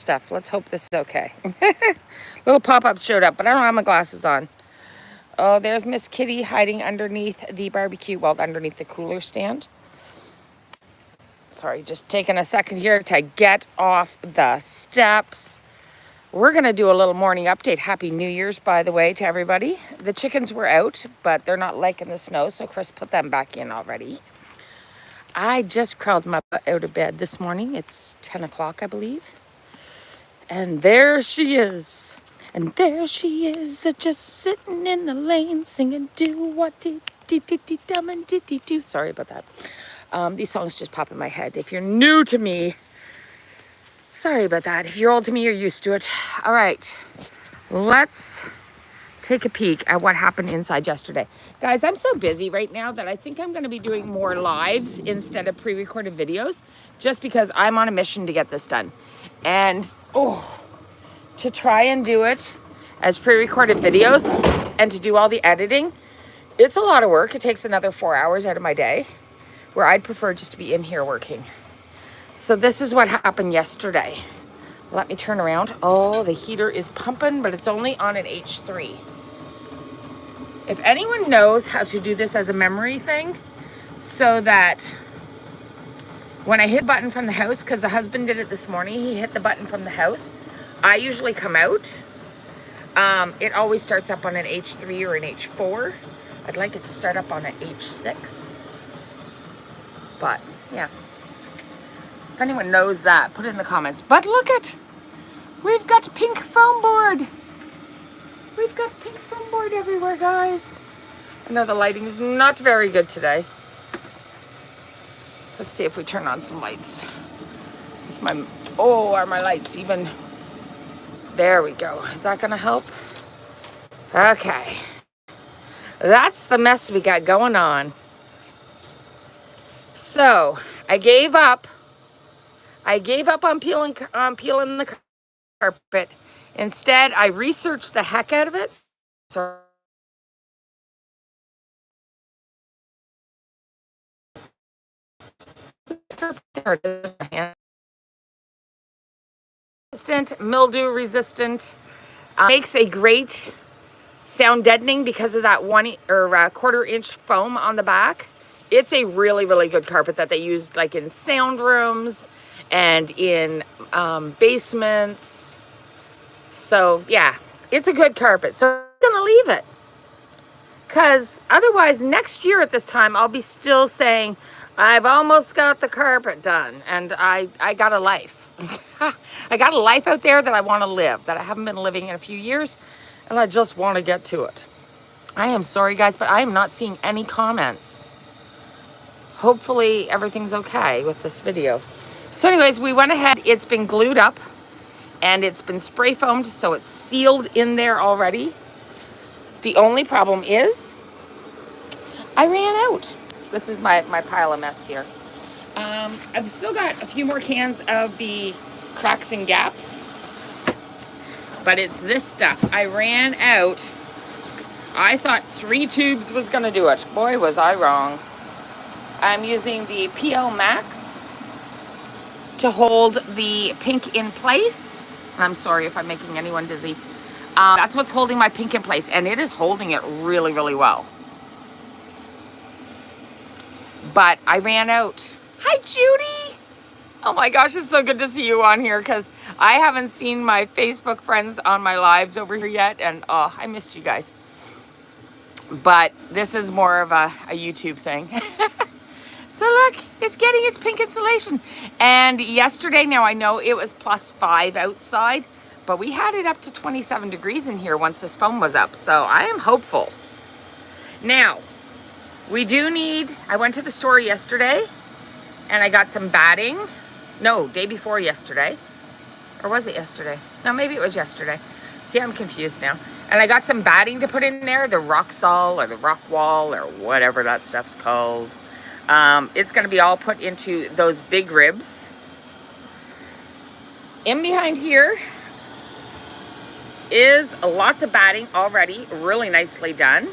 stuff. Let's hope this is okay. Little pop-ups showed up, but I don't have my glasses on. Oh, there's Miss Kitty hiding underneath the barbecue, well, underneath the cooler stand. Sorry, just taking a second here to get off the steps. We're going to do a little morning update. Happy New Year's, by the way, to everybody. The chickens were out, but they're not liking the snow, so Chris put them back in already. I just crawled my butt out of bed this morning. It's 10 o'clock, I believe. And there she is. And there she is, just sitting in the lane, singing, do what dee dee dee dee dum and dee dee do. Sorry about that. These songs just pop in my head. If you're new to me, sorry about that. If you're old to me, you're used to it. All right, let's take a peek at what happened inside yesterday. Guys, I'm so busy right now that I think I'm going to be doing more lives instead of pre-recorded videos, just because I'm on a mission to get this done. And, to try and do it as pre-recorded videos and to do all the editing, it's a lot of work. It takes another 4 hours out of my day, where I'd prefer just to be in here working. So this is what happened yesterday. Let me turn around. Oh, the heater is pumping, but it's only on an H3. If anyone knows how to do this as a memory thing, so that when I hit button from the house, because the husband did it this morning, he hit the button from the house, I usually come out. It always starts up on an H3 or an H4. I'd like it to start up on an H6. But, yeah. If anyone knows that, put it in the comments. But look at, we've got pink foam board. We've got pink foam board everywhere, guys. I know the lighting is not very good today. Let's see if we turn on some lights. If are my lights even... There we go. Is that going to help? Okay. That's the mess we got going on. So, I gave up. On peeling the carpet. Instead, I researched the heck out of it. So, mildew resistant, makes a great sound deadening because of that 1/4-inch foam on the back. It's a really, really good carpet that they use like in sound rooms and in basements. So yeah, it's a good carpet. So I'm gonna leave it, because otherwise next year at this time I'll be still saying I've almost got the carpet done, and I got a life. I got a life out there that I want to live, that I haven't been living in a few years, and I just want to get to it. I am sorry, guys, but I am not seeing any comments. Hopefully everything's okay with this video. So anyways, we went ahead. It's been glued up, and it's been spray foamed, so it's sealed in there already. The only problem is I ran out. This is my pile of mess here. I've still got a few more cans of the cracks and gaps, but it's this stuff. I ran out. I thought 3 tubes was gonna do it. Boy, was I wrong. I'm using the PL Max to hold the pink in place. I'm sorry if I'm making anyone dizzy. That's what's holding my pink in place, and it is holding it really, really well. But I ran out. Hi, Judy. Oh my gosh, it's so good to see you on here, because I haven't seen my Facebook friends on my lives over here yet, and I missed you guys. But this is more of a YouTube thing. So look, it's getting its pink insulation. And yesterday, now I know it was +5 outside, but we had it up to 27 degrees in here once this foam was up. So I am hopeful. Now, we do need, I went to the store yesterday and I got some batting. No, day before yesterday. Or was it yesterday? No, maybe it was yesterday. See, I'm confused now. And I got some batting to put in there, the rock sol or the rock wall or whatever that stuff's called. It's going to be all put into those big ribs. In behind here is lots of batting already, really nicely done.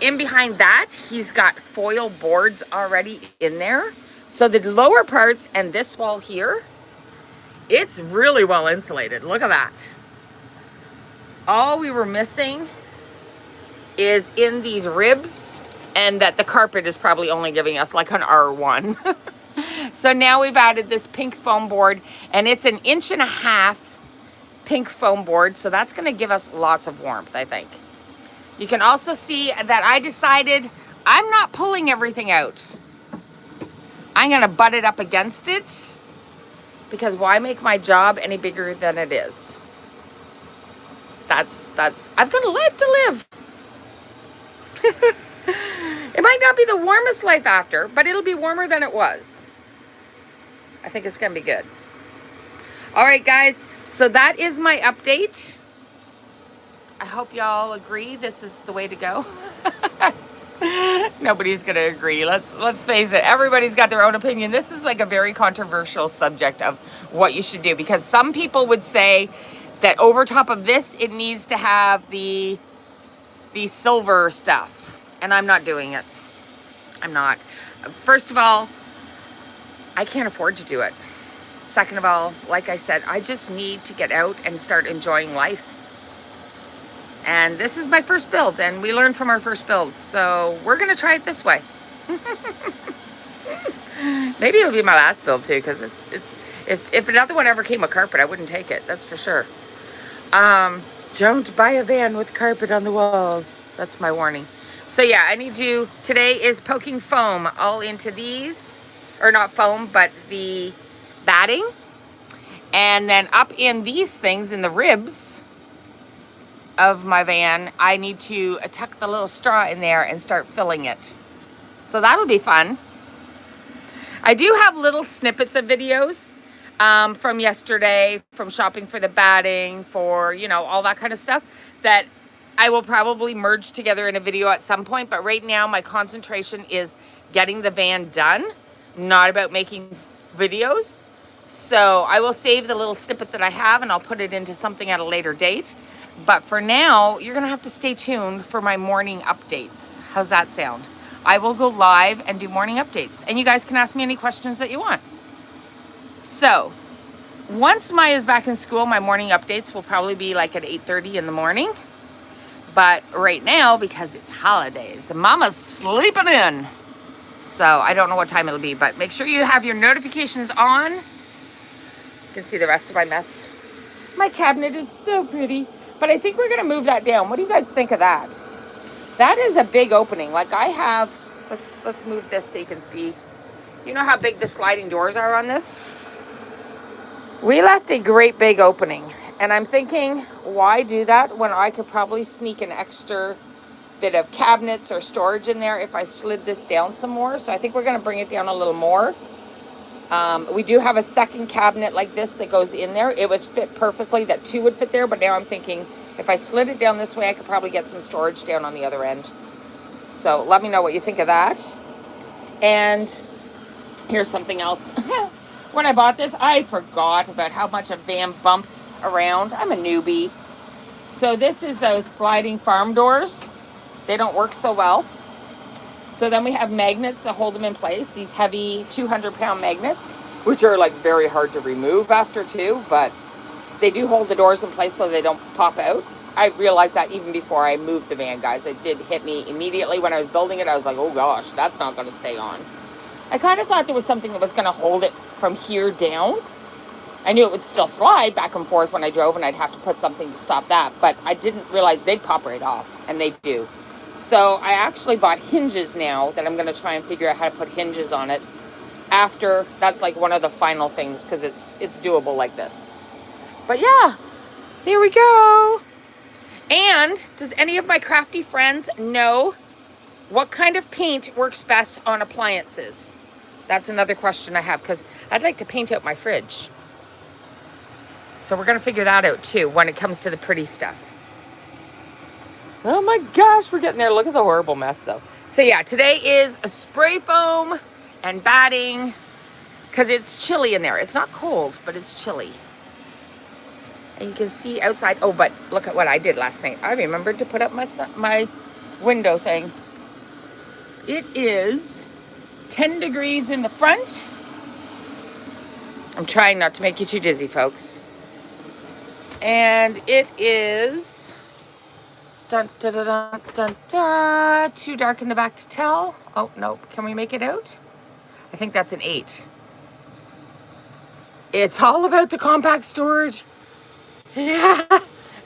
In behind that, he's got foil boards already in there. So the lower parts and this wall here It's really well insulated. Look at that. All we were missing is in these ribs, and that the carpet is probably only giving us like an R1. So now we've added this pink foam board, and it's an 1.5 inch pink foam board. So that's gonna give us lots of warmth, I think. You can also see that I decided I'm not pulling everything out. I'm gonna butt it up against it, because why make my job any bigger than it is? That's I've got a life to live. It might not be the warmest life after, but it'll be warmer than it was. I think it's gonna be good. All right, guys, so that is my update. I hope y'all agree this is the way to go. Nobody's gonna agree. Let's face it, everybody's got their own opinion. This is like a very controversial subject of what you should do, because some people would say that over top of this, it needs to have the silver stuff, and I'm not doing it. I'm not. First of all, I can't afford to do it. Second of all, like I said, I just need to get out and start enjoying life. And this is my first build, and we learned from our first builds, so we're gonna try it this way. Maybe it'll be my last build too, because if another one ever came with carpet, I wouldn't take it, that's for sure. Don't buy a van with carpet on the walls. That's my warning. So yeah, I need to, today is poking foam all into these, or not foam, but the batting. And then up in these things, in the ribs of my van, I need to tuck the little straw in there and start filling it. So that'll be fun. I do have little snippets of videos from yesterday, from shopping for the batting, for, you know, all that kind of stuff that I will probably merge together in a video at some point. But right now my concentration is getting the van done, not about making videos. So I will save the little snippets that I have, and I'll put it into something at a later date. But for now, you're gonna have to stay tuned for my morning updates. How's that sound? I will go live and do morning updates, and you guys can ask me any questions that you want. So once Maya's back in school, my morning updates will probably be like at 8:30 in the morning. But right now, because it's holidays, Mama's sleeping in. So I don't know what time it'll be, but make sure you have your notifications on. You can see the rest of my mess. My cabinet is so pretty, but I think we're gonna move that down. What do you guys think of that? That is a big opening. Like I have, let's move this so you can see. You know how big the sliding doors are on this? We left a great big opening, and I'm thinking, why do that when I could probably sneak an extra bit of cabinets or storage in there if I slid this down some more. So I think we're gonna bring it down a little more. We do have a second cabinet like this that goes in there. It was fit perfectly, that two would fit there, but now I'm thinking if I slid it down this way, I could probably get some storage down on the other end. So let me know what you think of that. And here's something else. When I bought this, I forgot about how much a van bumps around. I'm a newbie. So this is those sliding farm doors. They don't work so well. So then we have magnets that hold them in place. These heavy 200-pound magnets, which are like very hard to remove after too, but they do hold the doors in place so they don't pop out. I realized that even before I moved the van, guys. It did hit me immediately when I was building it. I was like, oh gosh, that's not going to stay on. I kind of thought there was something that was going to hold it from here down. I knew it would still slide back and forth when I drove, and I'd have to put something to stop that, but I didn't realize they'd pop right off, and they do. So I actually bought hinges now that I'm going to try and figure out how to put hinges on it after. That's like one of the final things, because it's doable like this. But yeah, there we go. And does any of my crafty friends know what kind of paint works best on appliances? That's another question I have, because I'd like to paint out my fridge. So we're going to figure that out too when it comes to the pretty stuff. Oh my gosh, we're getting there. Look at the horrible mess though. So yeah, today is a spray foam and batting, because it's chilly in there. It's not cold, but it's chilly. And you can see outside. Oh, but look at what I did last night. I remembered to put up my window thing. It is 10 degrees in the front I'm trying not to make you too dizzy, folks. And it is dun, dun, dun, dun, dun, dun, too dark in the back to tell. Oh, no. Can we make it out? I think that's an 8. It's all about the compact storage. Yeah,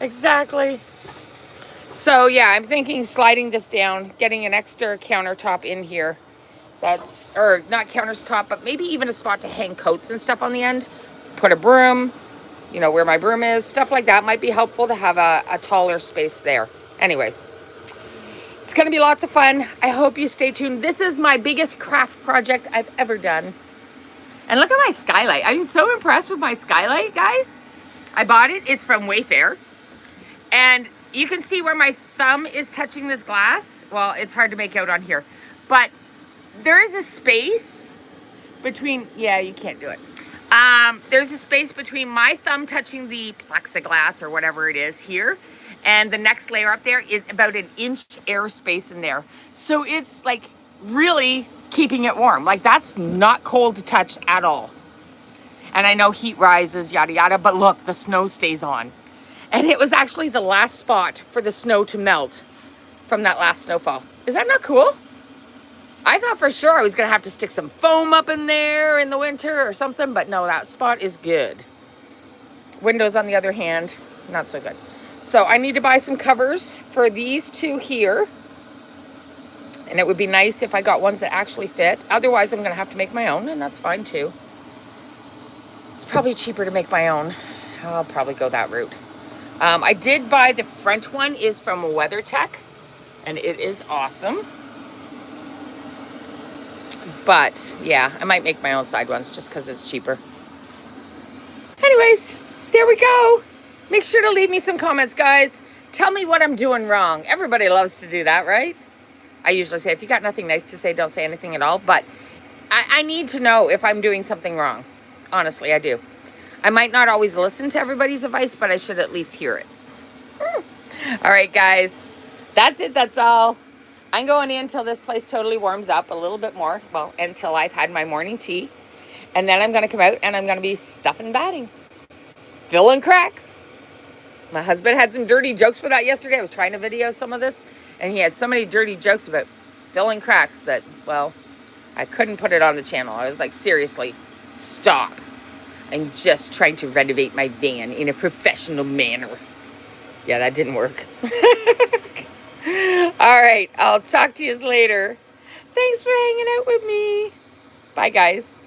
exactly. So yeah, I'm thinking sliding this down, getting an extra countertop in here. That's, or not countertop, but maybe even a spot to hang coats and stuff on the end. Put a broom, you know, where my broom is. Stuff like that might be helpful to have a taller space there. Anyways, it's going to be lots of fun. I hope you stay tuned. This is my biggest craft project I've ever done. And look at my skylight. I'm so impressed with my skylight, guys. I bought it. It's from Wayfair. And you can see where my thumb is touching this glass. Well, it's hard to make out on here. But there is a space between, yeah, you can't do it. There's a space between my thumb touching the plexiglass or whatever it is here. And the next layer up there is about an inch air space in there. So it's like really keeping it warm. Like that's not cold to touch at all. And I know heat rises, yada, yada, but look, the snow stays on. And it was actually the last spot for the snow to melt from that last snowfall. Is that not cool? I thought for sure I was gonna have to stick some foam up in there in the winter or something, but no, that spot is good. Windows, on the other hand, not so good. So I need to buy some covers for these two here. And it would be nice if I got ones that actually fit. Otherwise, I'm gonna have to make my own, and that's fine too. It's probably cheaper to make my own. I'll probably go that route. I did buy the front one is from WeatherTech, and it is awesome. But yeah, I might make my own side ones just because it's cheaper. Anyways, there we go. Make sure to leave me some comments, guys. Tell me what I'm doing wrong. Everybody loves to do that, right? I usually say, if you got nothing nice to say, don't say anything at all. But I need to know if I'm doing something wrong. Honestly, I do. I might not always listen to everybody's advice, but I should at least hear it. All right, guys. That's it. That's all. I'm going in until this place totally warms up a little bit more. Well, until I've had my morning tea. And then I'm going to come out and I'm going to be stuffing batting. Filling cracks. My husband had some dirty jokes for that yesterday. I was trying to video some of this. And he had so many dirty jokes about filling cracks that, well, I couldn't put it on the channel. I was like, seriously, stop. I'm just trying to renovate my van in a professional manner. Yeah, that didn't work. All right, I'll talk to you later. Thanks for hanging out with me. Bye, guys.